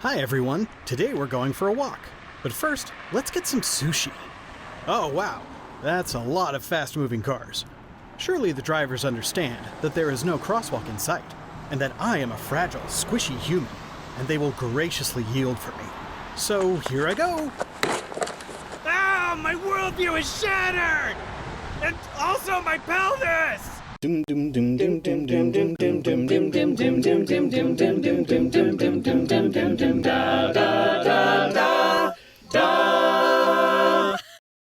Hi everyone, today we're going for a walk. But first, let's get some sushi. Oh wow, that's a lot of fast-moving cars. Surely the drivers understand that there is no crosswalk in sight, and that I am a fragile, squishy human, and they will graciously yield for me. So here I go! Ah, my worldview is shattered! And also my pelvis!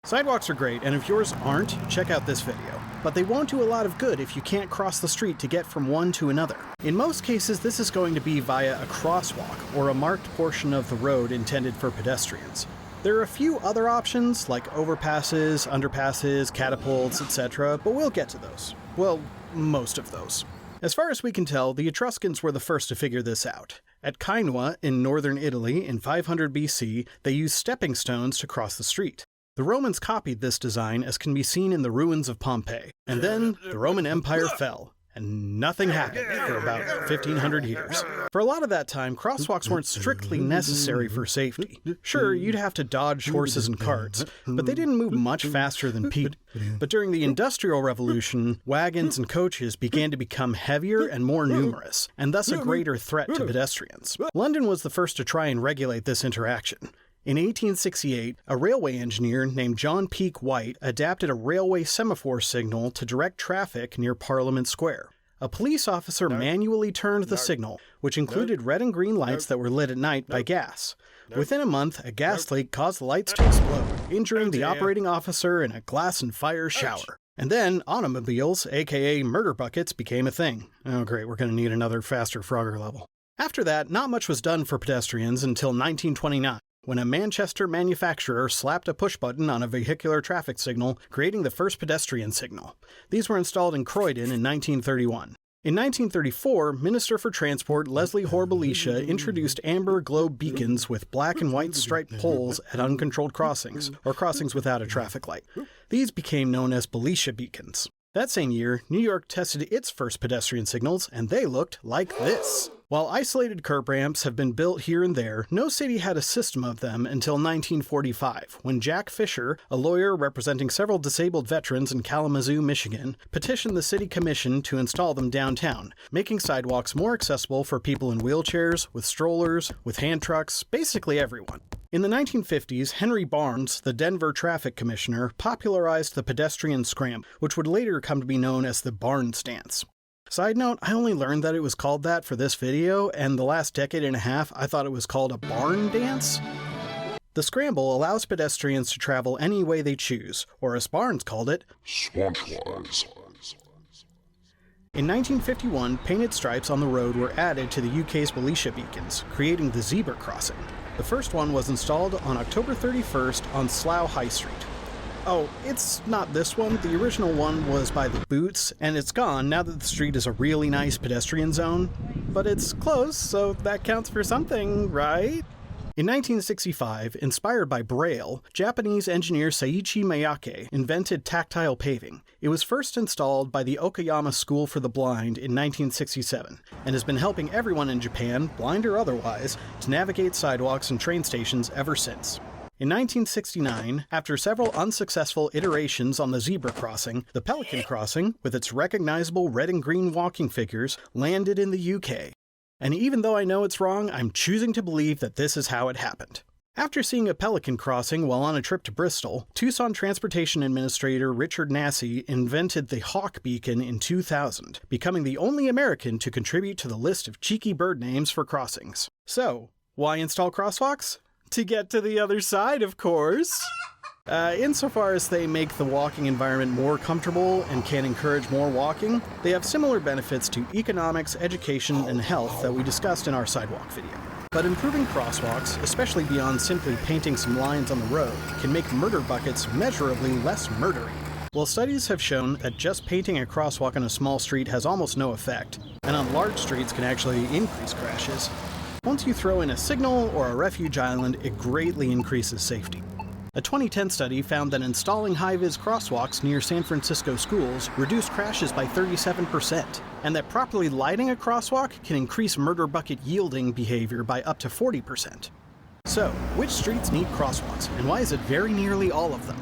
Sidewalks are great, and if yours aren't, check out this video. But they won't do a lot of good if you can't cross the street to get from one to another. In most cases, this is going to be via a crosswalk, or a marked portion of the road intended for pedestrians. There are a few other options, like overpasses, underpasses, catapults, etc., but we'll get to those. Well, most of those. As far as we can tell, the Etruscans were the first to figure this out. At Cainua, in northern Italy, in 500 BC, they used stepping stones to cross the street. The Romans copied this design, as can be seen in the ruins of Pompeii. And then, the Roman Empire fell, and nothing happened for about 1,500 years. For a lot of that time, crosswalks weren't strictly necessary for safety. Sure, you'd have to dodge horses and carts, but they didn't move much faster than people. But during the Industrial Revolution, wagons and coaches began to become heavier and more numerous, and thus a greater threat to pedestrians. London was the first to try and regulate this interaction. In 1868, a railway engineer named John Peake White adapted a railway semaphore signal to direct traffic near Parliament Square. A police officer manually turned the signal, which included red and green lights that were lit at night by gas. Within a month, a gas leak caused the lights to explode, injuring the operating officer in a glass and fire shower. And then automobiles, aka murder buckets, became a thing. Oh great, we're going to need another faster Frogger level. After that, not much was done for pedestrians until 1929. When a Manchester manufacturer slapped a push button on a vehicular traffic signal, creating the first pedestrian signal. These were installed in Croydon in 1931. In 1934, Minister for Transport Leslie Hoare-Belisha introduced amber globe beacons with black and white striped poles at uncontrolled crossings, or crossings without a traffic light. These became known as Belisha beacons. That same year, New York tested its first pedestrian signals, and they looked like this. While isolated curb ramps have been built here and there, no city had a system of them until 1945, when Jack Fisher, a lawyer representing several disabled veterans in Kalamazoo, Michigan, petitioned the city commission to install them downtown, making sidewalks more accessible for people in wheelchairs, with strollers, with hand trucks, basically everyone. In the 1950s, Henry Barnes, the Denver traffic commissioner, popularized the pedestrian scramble, which would later come to be known as the Barnes dance. Side note, I only learned that it was called that for this video, and the last decade and a half I thought it was called a barn dance. The scramble allows pedestrians to travel any way they choose, or as Barnes called it, swampwise. In 1951, painted stripes on the road were added to the UK's Belisha beacons, creating the zebra crossing. The first one was installed on October 31st on Slough High Street. Oh, it's not this one. The original one was by the Boots, and it's gone now that the street is a really nice pedestrian zone. But it's close, so that counts for something, right? In 1965, inspired by Braille, Japanese engineer Seiichi Miyake invented tactile paving. It was first installed by the Okayama School for the Blind in 1967, and has been helping everyone in Japan, blind or otherwise, to navigate sidewalks and train stations ever since. In 1969, after several unsuccessful iterations on the zebra crossing, the Pelican crossing, with its recognizable red and green walking figures, landed in the UK. And even though I know it's wrong, I'm choosing to believe that this is how it happened. After seeing a Pelican crossing while on a trip to Bristol, Tucson Transportation Administrator Richard Nassy invented the Hawk Beacon in 2000, becoming the only American to contribute to the list of cheeky bird names for crossings. So, why install crosswalks? To get to the other side, of course. Insofar as they make the walking environment more comfortable and can encourage more walking, they have similar benefits to economics, education, and health that we discussed in our sidewalk video. But improving crosswalks, especially beyond simply painting some lines on the road, can make murder buckets measurably less murdery. While studies have shown that just painting a crosswalk on a small street has almost no effect, and on large streets can actually increase crashes, once you throw in a signal or a refuge island, it greatly increases safety. A 2010 study found that installing high-vis crosswalks near San Francisco schools reduced crashes by 37%, and that properly lighting a crosswalk can increase murder bucket yielding behavior by up to 40%. So, which streets need crosswalks, and why is it very nearly all of them?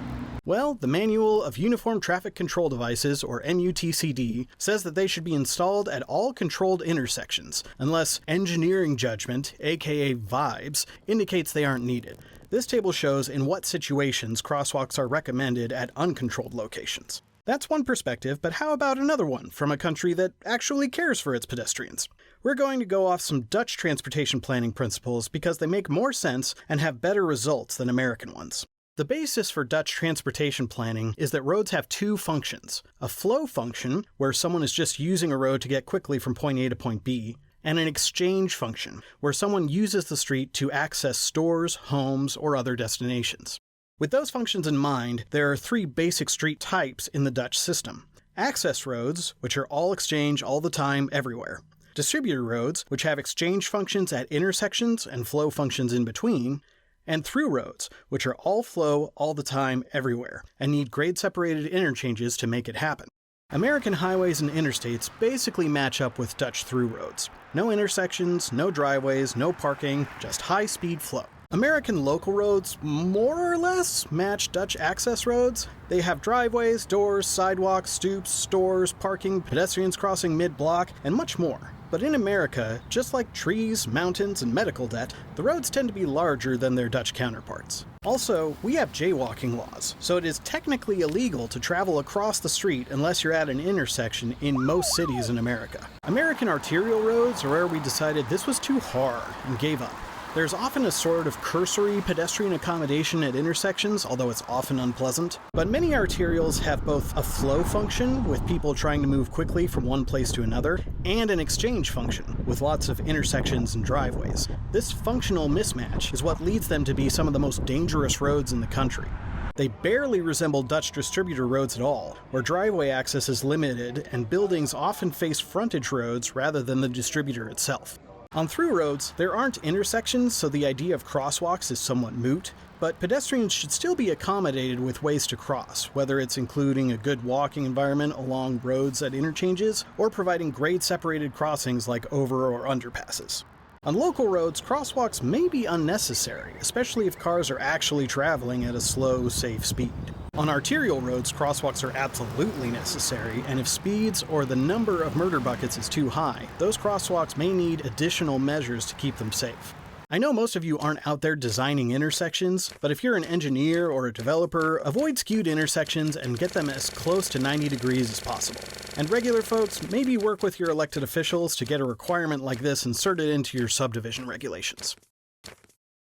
Well, the Manual of Uniform Traffic Control Devices, or MUTCD, says that they should be installed at all controlled intersections, unless engineering judgment, aka vibes, indicates they aren't needed. This table shows in what situations crosswalks are recommended at uncontrolled locations. That's one perspective, but how about another one from a country that actually cares for its pedestrians? We're going to go off some Dutch transportation planning principles because they make more sense and have better results than American ones. The basis for Dutch transportation planning is that roads have two functions: a flow function, where someone is just using a road to get quickly from point A to point B, and an exchange function, where someone uses the street to access stores, homes, or other destinations. With those functions in mind, there are three basic street types in the Dutch system: access roads, which are all exchange all the time, everywhere; distributor roads, which have exchange functions at intersections and flow functions in between; and through roads, which are all flow all the time, everywhere, and need grade-separated interchanges to make it happen. American highways and interstates basically match up with Dutch through roads. No intersections, no driveways, no parking, just high-speed flow. American local roads more or less match Dutch access roads. They have driveways, doors, sidewalks, stoops, stores, parking, pedestrians crossing mid-block, and much more. But in America, just like trees, mountains, and medical debt, the roads tend to be larger than their Dutch counterparts. Also, we have jaywalking laws, so it is technically illegal to travel across the street unless you're at an intersection in most cities in America. American arterial roads are where we decided this was too hard and gave up. There's often a sort of cursory pedestrian accommodation at intersections, although it's often unpleasant. But many arterials have both a flow function, with people trying to move quickly from one place to another, and an exchange function, with lots of intersections and driveways. This functional mismatch is what leads them to be some of the most dangerous roads in the country. They barely resemble Dutch distributor roads at all, where driveway access is limited and buildings often face frontage roads rather than the distributor itself. On through roads, there aren't intersections, so the idea of crosswalks is somewhat moot, but pedestrians should still be accommodated with ways to cross, whether it's including a good walking environment along roads at interchanges, or providing grade-separated crossings like over or underpasses. On local roads, crosswalks may be unnecessary, especially if cars are actually traveling at a slow, safe speed. On arterial roads, crosswalks are absolutely necessary, and if speeds or the number of murder buckets is too high, those crosswalks may need additional measures to keep them safe. I know most of you aren't out there designing intersections, but if you're an engineer or a developer, avoid skewed intersections and get them as close to 90 degrees as possible. And regular folks, maybe work with your elected officials to get a requirement like this inserted into your subdivision regulations.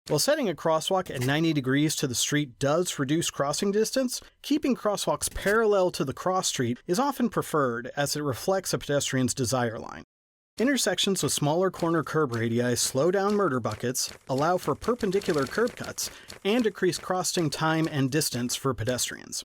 While setting a crosswalk at 90 degrees to the street does reduce crossing distance, keeping crosswalks parallel to the cross street is often preferred as it reflects a pedestrian's desire line. Intersections with smaller corner curb radii slow down murder buckets, allow for perpendicular curb cuts, and decrease crossing time and distance for pedestrians.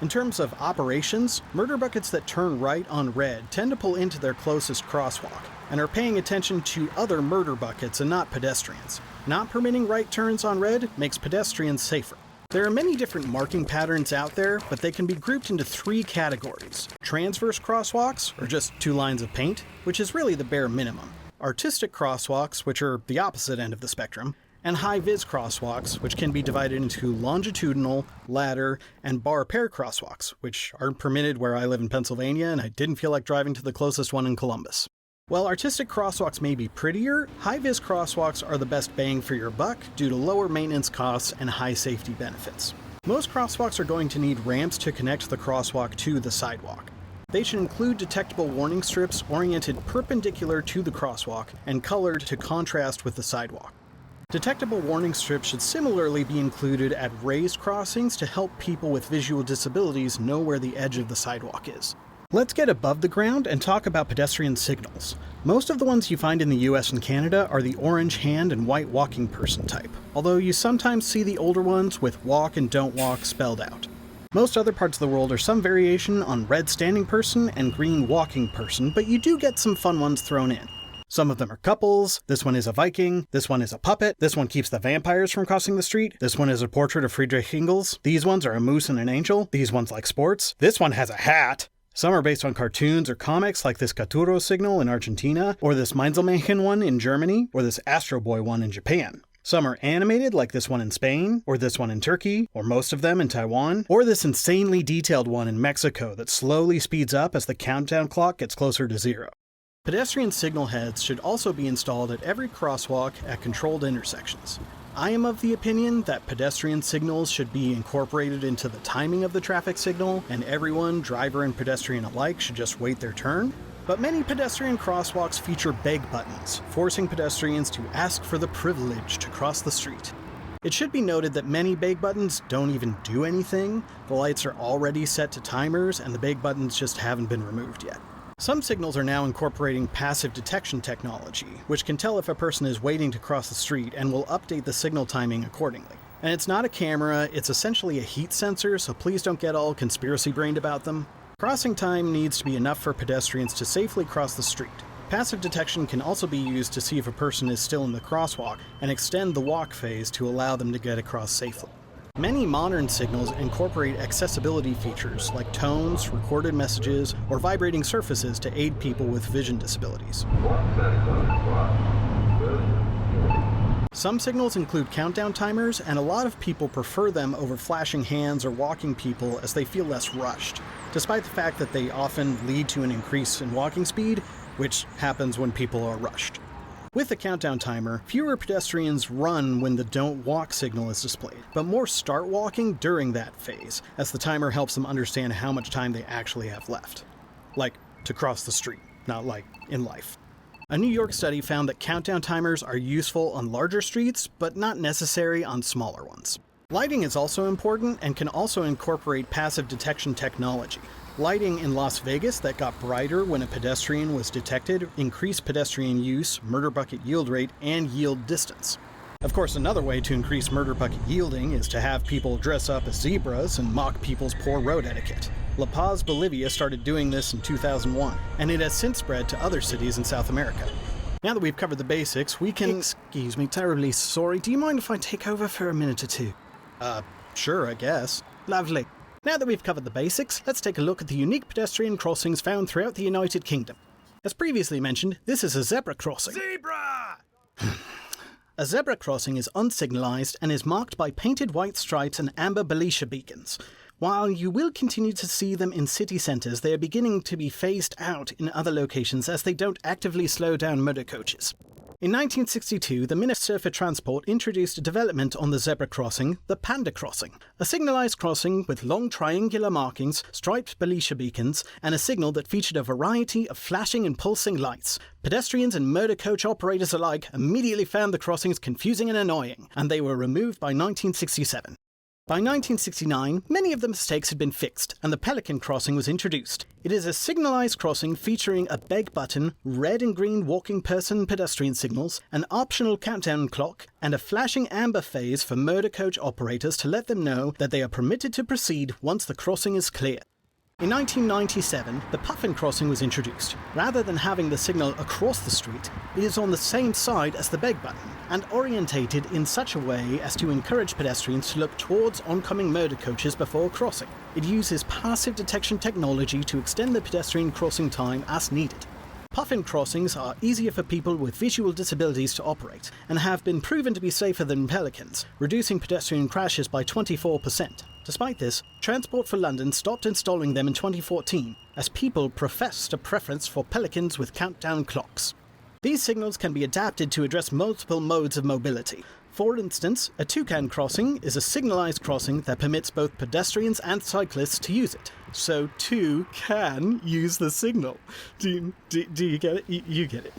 In terms of operations, murder buckets that turn right on red tend to pull into their closest crosswalk, and are paying attention to other murder buckets and not pedestrians. Not permitting right turns on red makes pedestrians safer. There are many different marking patterns out there, but they can be grouped into three categories: transverse crosswalks, or just two lines of paint, which is really the bare minimum; artistic crosswalks, which are the opposite end of the spectrum; and high-vis crosswalks, which can be divided into longitudinal, ladder, and bar pair crosswalks, which aren't permitted where I live in Pennsylvania, and I didn't feel like driving to the closest one in Columbus. While artistic crosswalks may be prettier, high-vis crosswalks are the best bang for your buck due to lower maintenance costs and high safety benefits. Most crosswalks are going to need ramps to connect the crosswalk to the sidewalk. They should include detectable warning strips oriented perpendicular to the crosswalk and colored to contrast with the sidewalk. Detectable warning strips should similarly be included at raised crossings to help people with visual disabilities know where the edge of the sidewalk is. Let's get above the ground and talk about pedestrian signals. Most of the ones you find in the US and Canada are the orange hand and white walking person type, although you sometimes see the older ones with walk and don't walk spelled out. Most other parts of the world are some variation on red standing person and green walking person, but you do get some fun ones thrown in. Some of them are couples, this one is a Viking, this one is a puppet, this one keeps the vampires from crossing the street, this one is a portrait of Friedrich Engels, these ones are a moose and an angel, these ones like sports, this one has a hat. Some are based on cartoons or comics like this Katuro signal in Argentina, or this Mainzelmännchen one in Germany, or this Astro Boy one in Japan. Some are animated like this one in Spain, or this one in Turkey, or most of them in Taiwan, or this insanely detailed one in Mexico that slowly speeds up as the countdown clock gets closer to 0. Pedestrian signal heads should also be installed at every crosswalk at controlled intersections. I am of the opinion that pedestrian signals should be incorporated into the timing of the traffic signal, and everyone, driver and pedestrian alike, should just wait their turn. But many pedestrian crosswalks feature beg buttons, forcing pedestrians to ask for the privilege to cross the street. It should be noted that many beg buttons don't even do anything. The lights are already set to timers, and the beg buttons just haven't been removed yet. Some signals are now incorporating passive detection technology, which can tell if a person is waiting to cross the street and will update the signal timing accordingly. And it's not a camera, it's essentially a heat sensor, so please don't get all conspiracy-brained about them. Crossing time needs to be enough for pedestrians to safely cross the street. Passive detection can also be used to see if a person is still in the crosswalk and extend the walk phase to allow them to get across safely. Many modern signals incorporate accessibility features like tones, recorded messages, or vibrating surfaces to aid people with vision disabilities. Some signals include countdown timers, and a lot of people prefer them over flashing hands or walking people as they feel less rushed, despite the fact that they often lead to an increase in walking speed, which happens when people are rushed. With the countdown timer, fewer pedestrians run when the don't walk signal is displayed, but more start walking during that phase, as the timer helps them understand how much time they actually have left. Like, to cross the street, not like in life. A New York study found that countdown timers are useful on larger streets, but not necessary on smaller ones. Lighting is also important and can also incorporate passive detection technology. Lighting in Las Vegas that got brighter when a pedestrian was detected increased pedestrian use, murder bucket yield rate, and yield distance. Of course, another way to increase murder bucket yielding is to have people dress up as zebras and mock people's poor road etiquette. La Paz, Bolivia started doing this in 2001, and it has since spread to other cities in South America. Now that we've covered the basics, we can— Excuse me, terribly sorry, do you mind if I take over for a minute or two? Sure, I guess. Lovely. Now that we've covered the basics, let's take a look at the unique pedestrian crossings found throughout the United Kingdom. As previously mentioned, this is a zebra crossing. Zebra! A zebra crossing is unsignalized and is marked by painted white stripes and amber Belisha beacons. While you will continue to see them in city centres, they are beginning to be phased out in other locations as they don't actively slow down motor coaches. In 1962, the Minister for Transport introduced a development on the zebra crossing, the Panda Crossing, a signalised crossing with long triangular markings, striped Belisha beacons, and a signal that featured a variety of flashing and pulsing lights. Pedestrians and motor coach operators alike immediately found the crossings confusing and annoying, and they were removed by 1967. By 1969, many of the mistakes had been fixed, and the Pelican Crossing was introduced. It is a signalised crossing featuring a beg button, red and green walking person pedestrian signals, an optional countdown clock, and a flashing amber phase for motor coach operators to let them know that they are permitted to proceed once the crossing is clear. In 1997, the Puffin Crossing was introduced. Rather than having the signal across the street, it is on the same side as the beg button, and orientated in such a way as to encourage pedestrians to look towards oncoming motor coaches before crossing. It uses passive detection technology to extend the pedestrian crossing time as needed. Puffin crossings are easier for people with visual disabilities to operate, and have been proven to be safer than pelicans, reducing pedestrian crashes by 24%. Despite this, Transport for London stopped installing them in 2014, as people professed a preference for pelicans with countdown clocks. These signals can be adapted to address multiple modes of mobility. For instance, a toucan crossing is a signalised crossing that permits both pedestrians and cyclists to use it. So two can use the signal. Do you get it? You get it.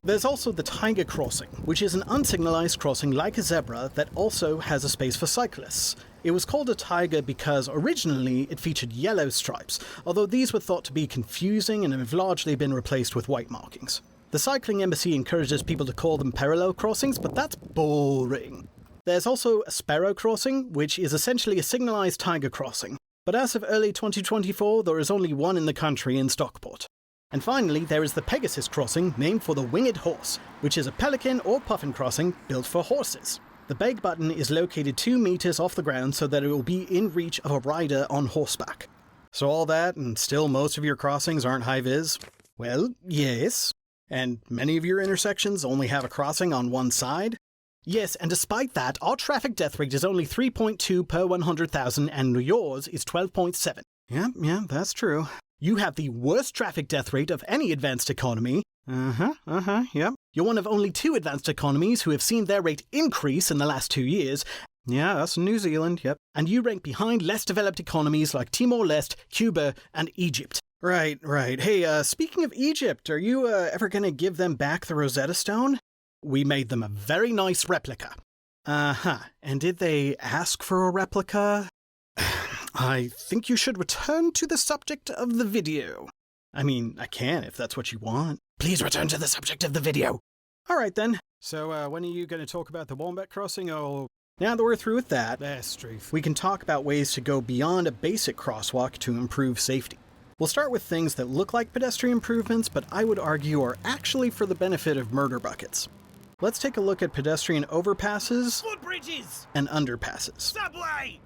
There's also the Tiger Crossing, which is an unsignalised crossing like a zebra that also has a space for cyclists. It was called a tiger because originally it featured yellow stripes, although these were thought to be confusing and have largely been replaced with white markings. The Cycling Embassy encourages people to call them parallel crossings, but that's boring. There's also a Sparrow Crossing, which is essentially a signalised tiger crossing, but as of early 2024 there is only one in the country in Stockport. And finally, there is the Pegasus crossing, named for the winged horse, which is a pelican or puffin crossing built for horses. The beg button is located 2 meters off the ground so that it will be in reach of a rider on horseback. So all that, and still most of your crossings aren't high-vis? Well, yes. And many of your intersections only have a crossing on one side? Yes, and despite that, our traffic death rate is only 3.2 per 100,000 and yours is 12.7. Yeah, that's true. You have the worst traffic death rate of any advanced economy. Yep. You're one of only 2 advanced economies who have seen their rate increase in the last 2 years. Yeah, that's New Zealand, yep. And you rank behind less developed economies like Timor-Leste, Cuba, and Egypt. Right. Hey, speaking of Egypt, are you ever gonna give them back the Rosetta Stone? We made them a very nice replica. And did they ask for a replica? I think you should return to the subject of the video. I mean, I can if that's what you want. Please return to the subject of the video. All right, then. So, when are you going to talk about the Wombat Crossing, or... Now that we're through with that, we can talk about ways to go beyond a basic crosswalk to improve safety. We'll start with things that look like pedestrian improvements, but I would argue are actually for the benefit of murder buckets. Let's take a look at pedestrian overpasses, footbridges, and underpasses. Subway!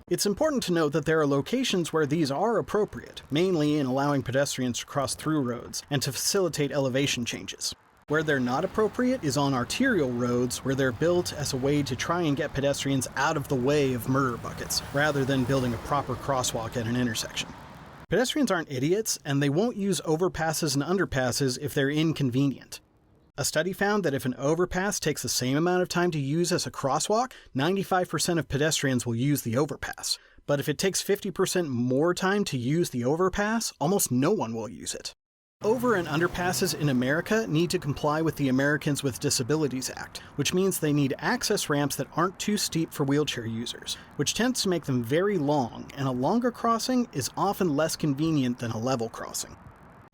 It's important to note that there are locations where these are appropriate, mainly in allowing pedestrians to cross through roads and to facilitate elevation changes. Where they're not appropriate is on arterial roads, where they're built as a way to try and get pedestrians out of the way of murder buckets, rather than building a proper crosswalk at an intersection. Pedestrians aren't idiots, and they won't use overpasses and underpasses if they're inconvenient. A study found that if an overpass takes the same amount of time to use as a crosswalk, 95% of pedestrians will use the overpass. But if it takes 50% more time to use the overpass, almost no one will use it. Over and underpasses in America need to comply with the Americans with Disabilities Act, which means they need access ramps that aren't too steep for wheelchair users, which tends to make them very long, and a longer crossing is often less convenient than a level crossing.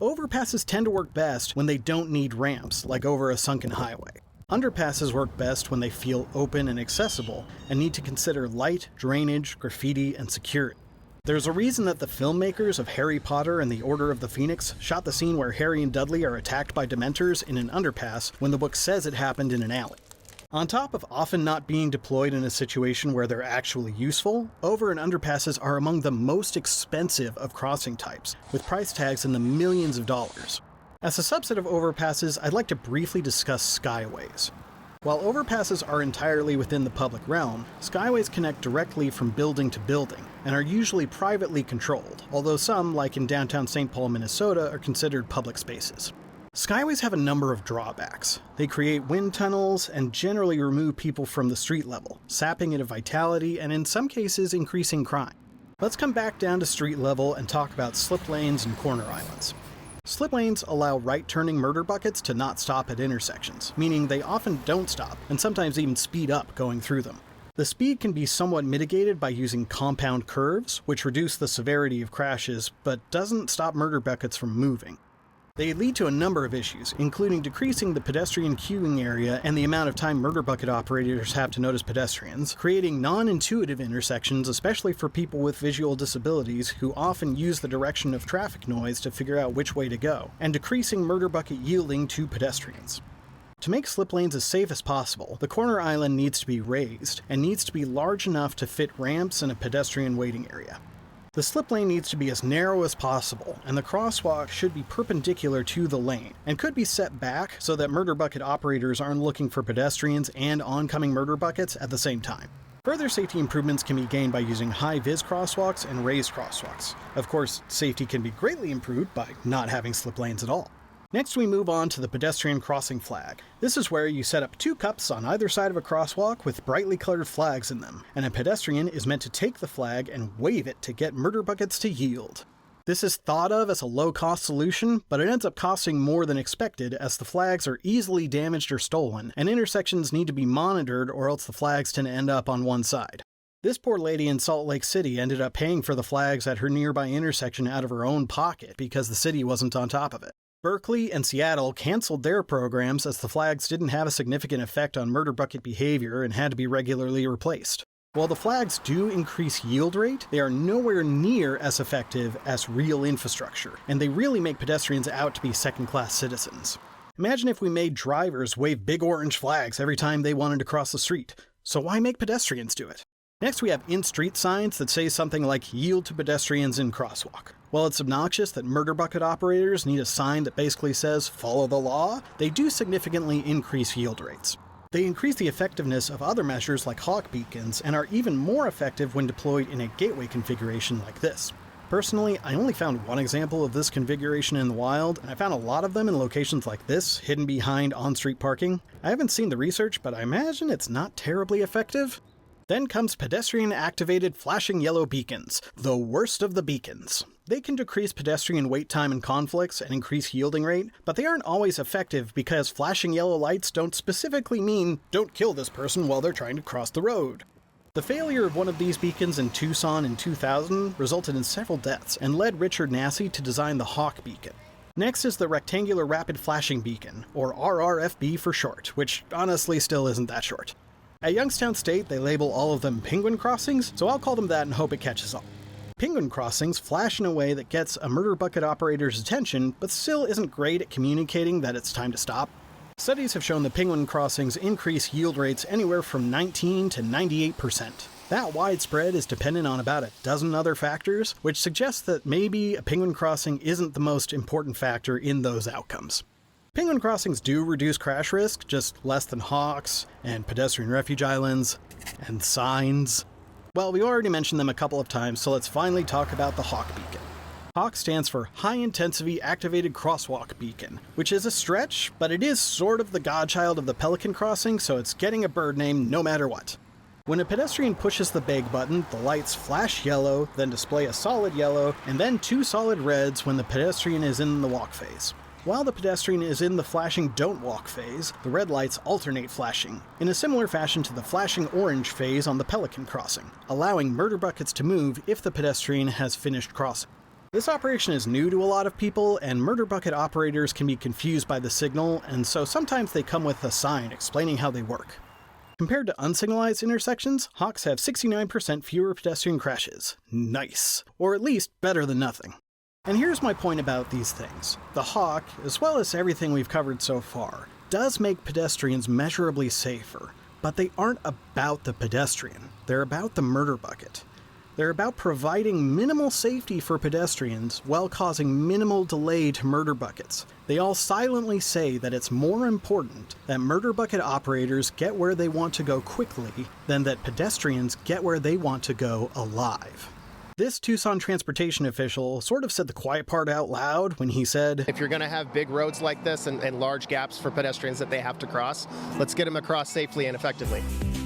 Overpasses tend to work best when they don't need ramps, like over a sunken highway. Underpasses work best when they feel open and accessible, and need to consider light, drainage, graffiti, and security. There's a reason that the filmmakers of Harry Potter and the Order of the Phoenix shot the scene where Harry and Dudley are attacked by Dementors in an underpass when the book says it happened in an alley. On top of often not being deployed in a situation where they're actually useful, over and underpasses are among the most expensive of crossing types, with price tags in the millions of dollars. As a subset of overpasses, I'd like to briefly discuss skyways. While overpasses are entirely within the public realm, skyways connect directly from building to building, and are usually privately controlled, although some, like in downtown St. Paul, Minnesota, are considered public spaces. Skyways have a number of drawbacks. They create wind tunnels and generally remove people from the street level, sapping it of vitality and in some cases increasing crime. Let's come back down to street level and talk about slip lanes and corner islands. Slip lanes allow right-turning murder buckets to not stop at intersections, meaning they often don't stop, and sometimes even speed up going through them. The speed can be somewhat mitigated by using compound curves, which reduce the severity of crashes, but doesn't stop murder buckets from moving. They lead to a number of issues, including decreasing the pedestrian queuing area and the amount of time murder bucket operators have to notice pedestrians, creating non-intuitive intersections, especially for people with visual disabilities who often use the direction of traffic noise to figure out which way to go, and decreasing murder bucket yielding to pedestrians. To make slip lanes as safe as possible, the corner island needs to be raised, and needs to be large enough to fit ramps and a pedestrian waiting area. The slip lane needs to be as narrow as possible, and the crosswalk should be perpendicular to the lane, and could be set back so that murder bucket operators aren't looking for pedestrians and oncoming murder buckets at the same time. Further safety improvements can be gained by using high-vis crosswalks and raised crosswalks. Of course, safety can be greatly improved by not having slip lanes at all. Next, we move on to the pedestrian crossing flag. This is where you set up 2 cups on either side of a crosswalk with brightly colored flags in them, and a pedestrian is meant to take the flag and wave it to get murder buckets to yield. This is thought of as a low-cost solution, but it ends up costing more than expected as the flags are easily damaged or stolen, and intersections need to be monitored or else the flags tend to end up on one side. This poor lady in Salt Lake City ended up paying for the flags at her nearby intersection out of her own pocket because the city wasn't on top of it. Berkeley and Seattle canceled their programs as the flags didn't have a significant effect on murder bucket behavior and had to be regularly replaced. While the flags do increase yield rate, they are nowhere near as effective as real infrastructure, and they really make pedestrians out to be second-class citizens. Imagine if we made drivers wave big orange flags every time they wanted to cross the street. So why make pedestrians do it? Next, we have in-street signs that say something like "Yield to pedestrians in crosswalk." While it's obnoxious that murder bucket operators need a sign that basically says "Follow the law," they do significantly increase yield rates. They increase the effectiveness of other measures like hawk beacons and are even more effective when deployed in a gateway configuration like this. Personally, I only found one example of this configuration in the wild, and I found a lot of them in locations like this, hidden behind on-street parking. I haven't seen the research, but I imagine it's not terribly effective. Then comes pedestrian-activated flashing yellow beacons, the worst of the beacons. They can decrease pedestrian wait time in conflicts and increase yielding rate, but they aren't always effective because flashing yellow lights don't specifically mean "don't kill this person while they're trying to cross the road." The failure of one of these beacons in Tucson in 2000 resulted in several deaths and led Richard Nassy to design the Hawk beacon. Next is the Rectangular Rapid Flashing Beacon, or RRFB for short, which honestly still isn't that short. At Youngstown State, they label all of them penguin crossings, so I'll call them that and hope it catches on. Penguin crossings flash in a way that gets a murder bucket operator's attention, but still isn't great at communicating that it's time to stop. Studies have shown that penguin crossings increase yield rates anywhere from 19 to 98%. That widespread is dependent on about a dozen other factors, which suggests that maybe a penguin crossing isn't the most important factor in those outcomes. Penguin crossings do reduce crash risk, just less than hawks, and pedestrian refuge islands, and signs. Well, we already mentioned them a couple of times, so let's finally talk about the Hawk Beacon. Hawk stands for High Intensity Activated Crosswalk Beacon, which is a stretch, but it is sort of the godchild of the Pelican crossing, so it's getting a bird name no matter what. When a pedestrian pushes the bag button, the lights flash yellow, then display a solid yellow, and then two solid reds when the pedestrian is in the walk phase. While the pedestrian is in the flashing don't walk phase, the red lights alternate flashing, in a similar fashion to the flashing orange phase on the Pelican crossing, allowing murder buckets to move if the pedestrian has finished crossing. This operation is new to a lot of people, and murder bucket operators can be confused by the signal, and so sometimes they come with a sign explaining how they work. Compared to unsignalized intersections, Hawks have 69% fewer pedestrian crashes. Nice. Or at least better than nothing. And here's my point about these things. The Hawk, as well as everything we've covered so far, does make pedestrians measurably safer, but they aren't about the pedestrian. They're about the murder bucket. They're about providing minimal safety for pedestrians while causing minimal delay to murder buckets. They all silently say that it's more important that murder bucket operators get where they want to go quickly than that pedestrians get where they want to go alive. This Tucson transportation official sort of said the quiet part out loud when he said, "If you're going to have big roads like this and large gaps for pedestrians that they have to cross, let's get them across safely and effectively."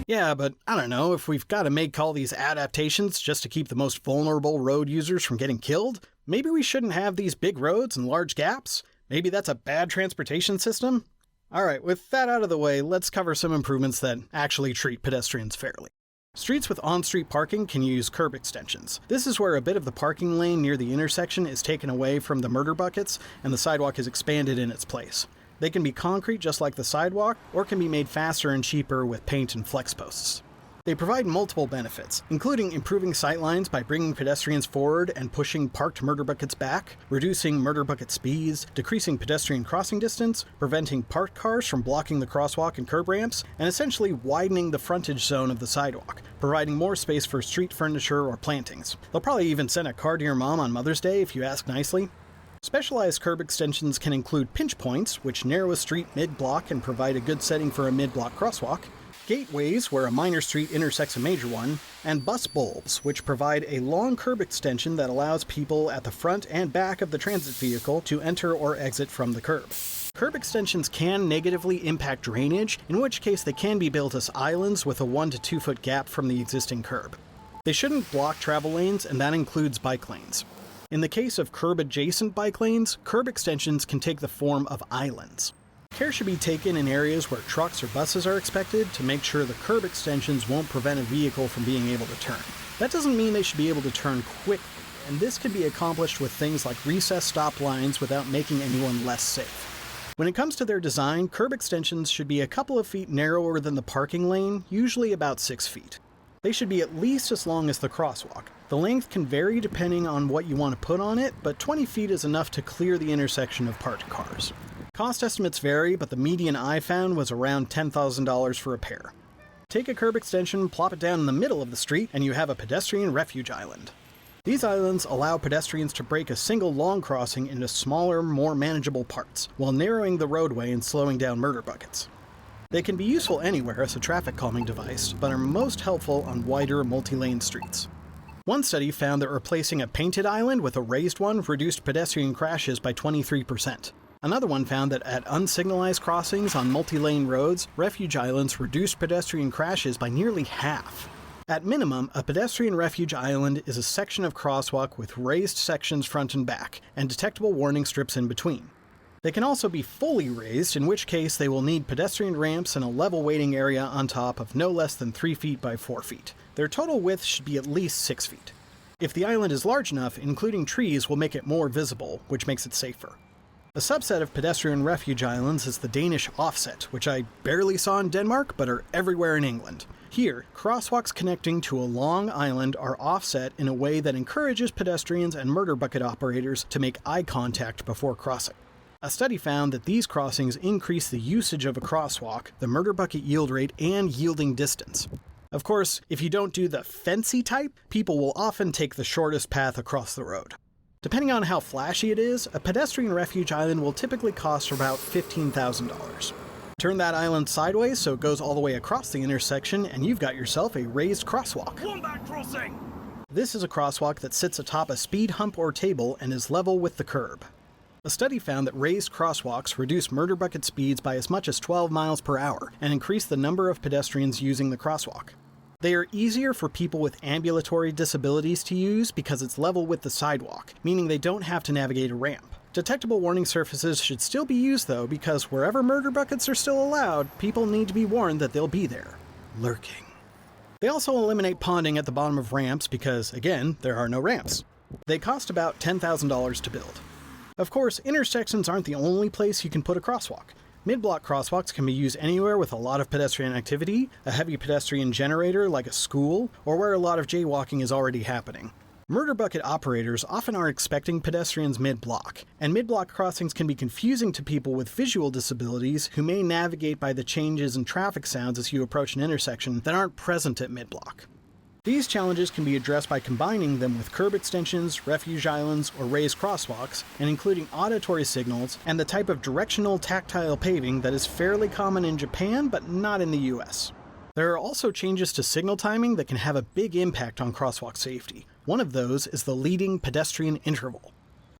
Yeah, but I don't know, if we've got to make all these adaptations just to keep the most vulnerable road users from getting killed, maybe we shouldn't have these big roads and large gaps? Maybe that's a bad transportation system? Alright, with that out of the way, let's cover some improvements that actually treat pedestrians fairly. Streets with on-street parking can use curb extensions. This is where a bit of the parking lane near the intersection is taken away from the murder buckets and the sidewalk is expanded in its place. They can be concrete just like the sidewalk, or can be made faster and cheaper with paint and flex posts. They provide multiple benefits, including improving sightlines by bringing pedestrians forward and pushing parked murder buckets back, reducing murder bucket speeds, decreasing pedestrian crossing distance, preventing parked cars from blocking the crosswalk and curb ramps, and essentially widening the frontage zone of the sidewalk, providing more space for street furniture or plantings. They'll probably even send a car to your mom on Mother's Day if you ask nicely. Specialized curb extensions can include pinch points, which narrow a street mid-block and provide a good setting for a mid-block crosswalk, gateways, where a minor street intersects a major one, and bus bulbs, which provide a long curb extension that allows people at the front and back of the transit vehicle to enter or exit from the curb. Curb extensions can negatively impact drainage, in which case they can be built as islands with a 1 to 2 foot gap from the existing curb. They shouldn't block travel lanes, and that includes bike lanes. In the case of curb-adjacent bike lanes, curb extensions can take the form of islands. Care should be taken in areas where trucks or buses are expected to make sure the curb extensions won't prevent a vehicle from being able to turn. That doesn't mean they should be able to turn quickly, and this can be accomplished with things like recessed stop lines without making anyone less safe. When it comes to their design, curb extensions should be a couple of feet narrower than the parking lane, usually about 6 feet. They should be at least as long as the crosswalk. The length can vary depending on what you want to put on it, but 20 feet is enough to clear the intersection of parked cars. Cost estimates vary, but the median I found was around $10,000 for a pair. Take a curb extension, plop it down in the middle of the street, and you have a pedestrian refuge island. These islands allow pedestrians to break a single long crossing into smaller, more manageable parts, while narrowing the roadway and slowing down murder buckets. They can be useful anywhere as a traffic calming device, but are most helpful on wider, multi-lane streets. One study found that replacing a painted island with a raised one reduced pedestrian crashes by 23%. Another one found that at unsignalized crossings on multi-lane roads, refuge islands reduced pedestrian crashes by nearly half. At minimum, a pedestrian refuge island is a section of crosswalk with raised sections front and back, and detectable warning strips in between. They can also be fully raised, in which case they will need pedestrian ramps and a level waiting area on top of no less than 3 feet by 4 feet. Their total width should be at least 6 feet. If the island is large enough, including trees will make it more visible, which makes it safer. A subset of pedestrian refuge islands is the Danish offset, which I barely saw in Denmark but are everywhere in England. Here, crosswalks connecting to a long island are offset in a way that encourages pedestrians and murder bucket operators to make eye contact before crossing. A study found that these crossings increase the usage of a crosswalk, the murder bucket yield rate, and yielding distance. Of course, if you don't do the fancy type, people will often take the shortest path across the road. Depending on how flashy it is, a pedestrian refuge island will typically cost about $15,000. Turn that island sideways so it goes all the way across the intersection, and you've got yourself a raised crosswalk. Wombat crossing! This is a crosswalk that sits atop a speed hump or table and is level with the curb. A study found that raised crosswalks reduce murder bucket speeds by as much as 12 miles per hour and increase the number of pedestrians using the crosswalk. They are easier for people with ambulatory disabilities to use because it's level with the sidewalk, meaning they don't have to navigate a ramp. Detectable warning surfaces should still be used though, because wherever murder buckets are still allowed, people need to be warned that they'll be there, lurking. They also eliminate ponding at the bottom of ramps because, again, there are no ramps. They cost about $10,000 to build. Of course, intersections aren't the only place you can put a crosswalk. Mid-block crosswalks can be used anywhere with a lot of pedestrian activity, a heavy pedestrian generator like a school, or where a lot of jaywalking is already happening. Murder bucket operators often aren't expecting pedestrians mid-block, and mid-block crossings can be confusing to people with visual disabilities who may navigate by the changes in traffic sounds as you approach an intersection that aren't present at mid-block. These challenges can be addressed by combining them with curb extensions, refuge islands, or raised crosswalks, and including auditory signals and the type of directional tactile paving that is fairly common in Japan but not in the US. There are also changes to signal timing that can have a big impact on crosswalk safety. One of those is the leading pedestrian interval.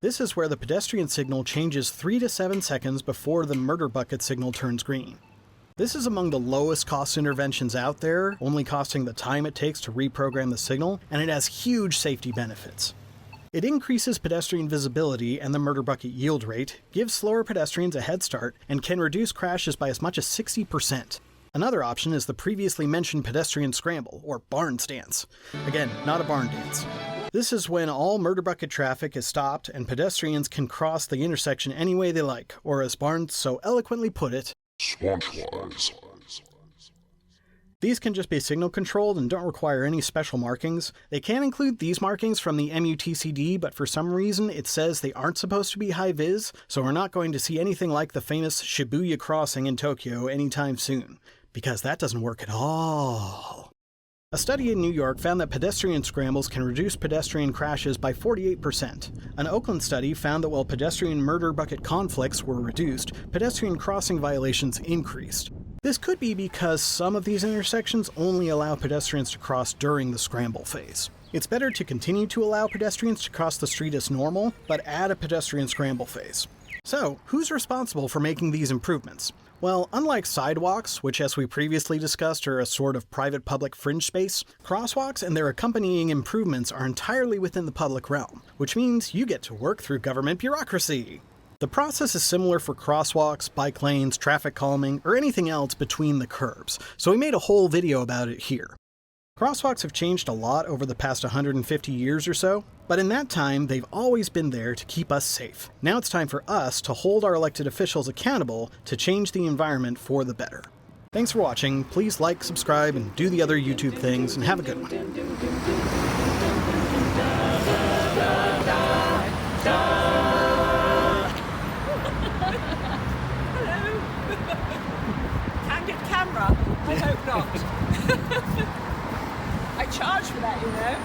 This is where the pedestrian signal changes 3 to 7 seconds before the murder bucket signal turns green. This is among the lowest cost interventions out there, only costing the time it takes to reprogram the signal, and it has huge safety benefits. It increases pedestrian visibility and the murder bucket yield rate, gives slower pedestrians a head start, and can reduce crashes by as much as 60%. Another option is the previously mentioned pedestrian scramble, or barn stance. Again, not a barn dance. This is when all murder bucket traffic is stopped and pedestrians can cross the intersection any way they like, or as Barnes so eloquently put it, swampwise. These can just be signal controlled and don't require any special markings. They can include these markings from the MUTCD, but for some reason it says they aren't supposed to be high-vis, so we're not going to see anything like the famous Shibuya crossing in Tokyo anytime soon, because that doesn't work at all. A study in New York found that pedestrian scrambles can reduce pedestrian crashes by 48%. An Oakland study found that while pedestrian murder bucket conflicts were reduced, pedestrian crossing violations increased. This could be because some of these intersections only allow pedestrians to cross during the scramble phase. It's better to continue to allow pedestrians to cross the street as normal, but add a pedestrian scramble phase. So, who's responsible for making these improvements? Well, unlike sidewalks, which as we previously discussed are a sort of private-public fringe space, crosswalks and their accompanying improvements are entirely within the public realm, which means you get to work through government bureaucracy. The process is similar for crosswalks, bike lanes, traffic calming, or anything else between the curbs, so we made a whole video about it here. Crosswalks have changed a lot over the past 150 years or so, but in that time, they've always been there to keep us safe. Now it's time for us to hold our elected officials accountable to change the environment for the better. Thanks for watching. Please like, subscribe, and do the other YouTube things, and have a good one. Hello. Candid camera? I hope not. I charge for that, you know.